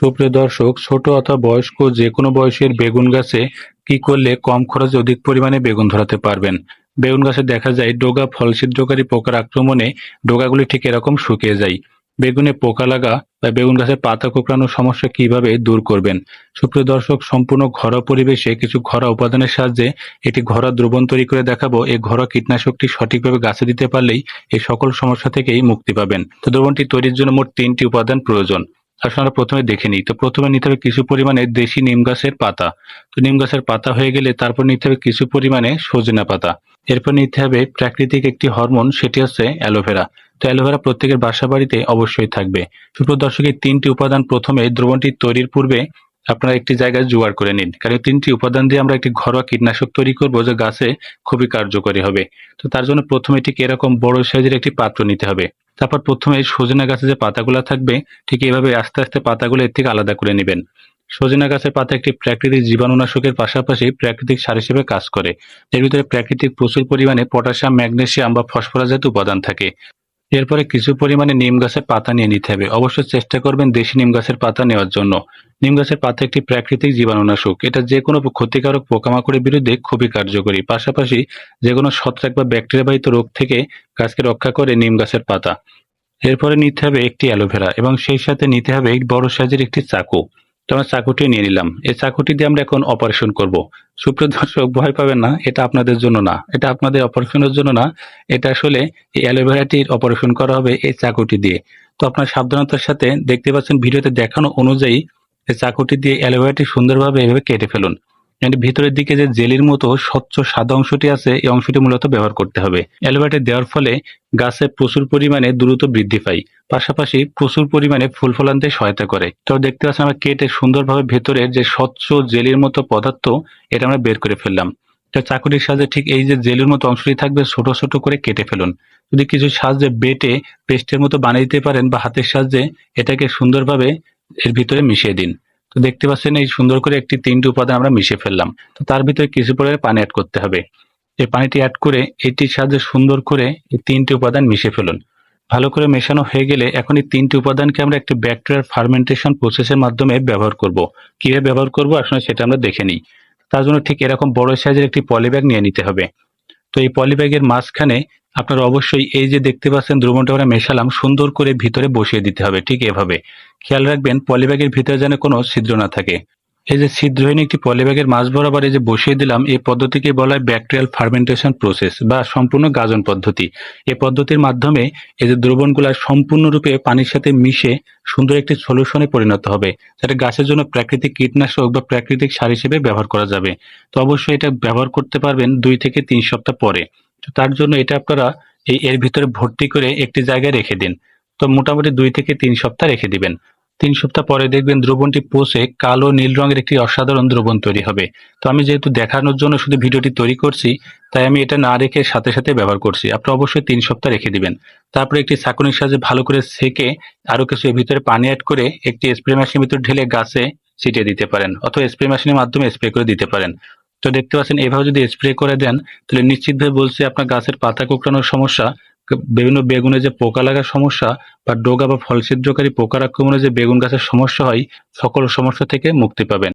সুপ্রিয় দর্শক, ছোট অথবা বয়স্ক যেকোনো বয়সের বেগুন গাছে কি করলে কম খরচে অধিক পরিমাণে বেগুন ধরাতে পারবেন? বেগুন গাছে দেখা যায় ডোগা ফল ছিদ্রকারী পোকার আক্রমণে ডোগাগুলি ঠিক এরকম শুকিয়ে যায়। বেগুনে পোকা লাগা বা বেগুন গাছের পাতা কোঁকড়ানোর সমস্যা কিভাবে দূর করবেন? সুপ্রিয় দর্শক, সম্পূর্ণ ঘরোয়া পরিবেশে কিছু ঘরোয়া উপাদানের সাহায্যে একটি ঘরোয়া দ্রবণ তৈরি করে দেখাবো। এই ঘরোয়া কীটনাশকটি সঠিকভাবে গাছে দিতে পারলেই এই সকল সমস্যা থেকেই মুক্তি পাবেন। তো দ্রবণটি তৈরির জন্য মোট 3টি উপাদান প্রয়োজন। আসলে আমরা প্রথমে দেখে নিই। তো প্রথমে নিতে হবে কিছু পরিমাণে দেশি নিম গাছের পাতা। তো নিম গাছের পাতা হয়ে গেলে তারপর নিতে হবে কিছু পরিমাণে সজনা পাতা। এরপর নিতে হবে প্রাকৃতিক একটি হরমোন, সেটি হচ্ছে অ্যালোভেরা। তো অ্যালোভেরা প্রত্যেকের বাসা বাড়িতে অবশ্যই থাকবে। সুপ্রিয় দর্শক, এই 3টি উপাদান প্রথমে দ্রবণটি তৈরির পূর্বে আপনারা একটি জায়গায় জোগাড় করে নিন। কারণ এই 3টি উপাদান দিয়ে আমরা একটি ঘরোয়া কীটনাশক তৈরি করব যা গাছে খুবই কার্যকরী হবে। তো তার জন্য প্রথমে ঠিক এরকম বড় সাইজের একটি পাত্র নিতে হবে। তারপর প্রথমে সজনা গাছে যে পাতাগুলা থাকবে ঠিক এভাবে আস্তে আস্তে পাতাগুলো এর থেকে আলাদা করে নেবেন। সজনা গাছের পাতা একটি প্রাকৃতিক জীবাণুনাশকের পাশাপাশি প্রাকৃতিক সার হিসেবে কাজ করে। এর ভিতরে প্রাকৃতিক প্রচুর পরিমাণে পটাশিয়াম, ম্যাগনেসিয়াম বা ফসফরাস জাতীয় উপাদান থাকে। এরপরে কিছু পরিমাণে নিম গাছের পাতা নিয়ে নিতে হবে। অবশ্যই চেষ্টা করবেন দেশি নিম গাছের পাতা নেওয়ার জন্য। নিম গাছের পাতা একটি প্রাকৃতিক জীবাণুনাশক। এটা যে কোনো ক্ষতিকারক পোকামাকড়ের বিরুদ্ধে খুবই কার্যকরী। পাশাপাশি যে কোনো ছত্রাক বা ব্যাকটেরিয়া বাহিত রোগ থেকে গাছকে রক্ষা করে নিম গাছের পাতা। এরপরে নিতে হবে একটি অ্যালোভেরা এবং সেই সাথে নিতে হবে বড় সাইজের একটি চাকু। তো আমরা চাকুটি নিয়ে নিলাম। এই চাকুটি দিয়ে আমরা এখন অপারেশন করব। সুপ্রিয় দর্শক, ভয় পাবেন না, এটা আপনাদের জন্য না, এটা আপনাদের অপারেশনের জন্য না। এটা আসলে এই অ্যালোভেরাটির অপারেশন করা হবে এই চাকুটি দিয়ে। তো আপনার সাবধানতার সাথে দেখতে পাচ্ছেন ভিডিওতে দেখানো অনুযায়ী এই চাকুটি দিয়ে অ্যালোভেরাটি সুন্দরভাবে এভাবে কেটে ফেলুন। এর ভিতরের দিকে যে জেলির মতো স্বচ্ছ সাদা অংশটি আছে এই অংশটি মূলত ব্যবহার করতে হবে। অ্যালোভেরাটি দেওয়ার ফলে গাছে প্রচুর পরিমাণে দ্রুত বৃদ্ধি পায়। পাশাপাশি প্রচুর পরিমাণে ফুল ফল আনতে সহায়তা করে। তো দেখতে পাচ্ছেন আমরা কেটে সুন্দরভাবে ভেতরের যে স্বচ্ছ জেলির মতো পদার্থ এটা আমরা বের করে ফেললাম। তো চাকুটির সাহায্যে ঠিক এই যে জেলির মতো অংশটি থাকবে ছোট ছোট করে কেটে ফেলুন। যদি কিছু সাহায্যে বেটে পেস্টের মতো বানিয়ে দিতে পারেন বা হাতের সাহায্যে এটাকে সুন্দরভাবে এর ভিতরে মিশিয়ে দিন। তো দেখতে পাচ্ছেন এই সুন্দর করে একটি 3টি উপাদান আমরা মিশিয়ে ফেললাম। তো তার ভিতরে কিছু পরিমাণে পানি অ্যাড করতে হবে। এই পানিটি অ্যাড করে এটির সাহায্যে সুন্দর করে এই 3টি উপাদান মিশিয়ে ফেলুন। ভালো করে মেশানো হয়ে গেলে এখন এই 3টি উপাদানকে আমরা একটি ব্যাকটেরিয়াল ফার্মেন্টেশন প্রসেসের মাধ্যমে ব্যবহার করব। কিভাবে ব্যবহার করব আসলে সেটা আমরা দেখে নিই। তার জন্য ঠিক এরকম বড় সাইজের একটি পলিব্যাগ নিয়ে নিতে হবে। তো এই পলিব্যাগের মাঝখানে আপনারা অবশ্যই এই যে দেখতে পাচ্ছেন দ্রবণটা আমরা মেশালাম সুন্দর করে ভিতরে বসিয়ে দিতে হবে ঠিক এভাবে। খেয়াল রাখবেন পলিব্যাগের ভিতরে যেন কোনো ছিদ্র না থাকে। এই যে ছিদ্রহীন একটি পলিব্যাগের মাঝ বরাবর এই যে বসিয়ে দিলাম, এই পদ্ধতিকে বলা হয় ব্যাকটেরিয়াল ফার্মেন্টেশন প্রসেস বা সম্পূর্ণ গাজন পদ্ধতি। এই পদ্ধতির মাধ্যমে এই যে দ্রবণগুলা সম্পূর্ণরূপে পানির সাথে মিশে সুন্দর একটি সলিউশনে পরিণত হবে, যেটা গাছের জন্য প্রাকৃতিক কীটনাশক বা প্রাকৃতিক সার হিসেবে ব্যবহার করা যাবে। তো অবশ্যই এটা ব্যবহার করতে পারবেন 2 থেকে 3 সপ্তাহ পরে। তো তার জন্য এটা আপনারা এর ভিতরে ভর্তি করে একটি জায়গায় রেখে দিন। তো মোটামুটি 2 থেকে 3 সপ্তাহ রেখে দিবেন। 3 সপ্তাহ পরে দেখবেন দ্রবণটি পচে কালো নীল রঙের একটি অসাধারণ দ্রবণ তৈরি হবে। তো আমি যেহেতু দেখানোর জন্য শুধু ভিডিওটি তৈরি করছি, তাই আমি এটা না রেখে সাথে সাথে ব্যবহার করছি। আপনি অবশ্যই 3 সপ্তাহ রেখে দিবেন। তারপরে একটি ছাঁকনির সাহায্যে ভালো করে ছেঁকে আরো কিছু এর ভিতরে পানি এড করে একটি স্প্রে মেশিনের ভিতরে ঢেলে গাছে ছিটিয়ে দিতে পারেন অথবা স্প্রে মেশিনের মাধ্যমে স্প্রে করে দিতে পারেন। তো দেখতে পাচ্ছেন এভাবে যদি স্প্রে করে দেন তাহলে নিশ্চিতভাবে বলছি আপনার গাছের পাতা কোঁকড়ানোর সমস্যা, বিভিন্ন বেগুনে যে পোকা লাগার সমস্যা বা ডোগা বা ফল ছিদ্রকারী পোকার আক্রমণে যে বেগুন গাছের সমস্যা হয় সকল সমস্যা থেকে মুক্তি পাবেন।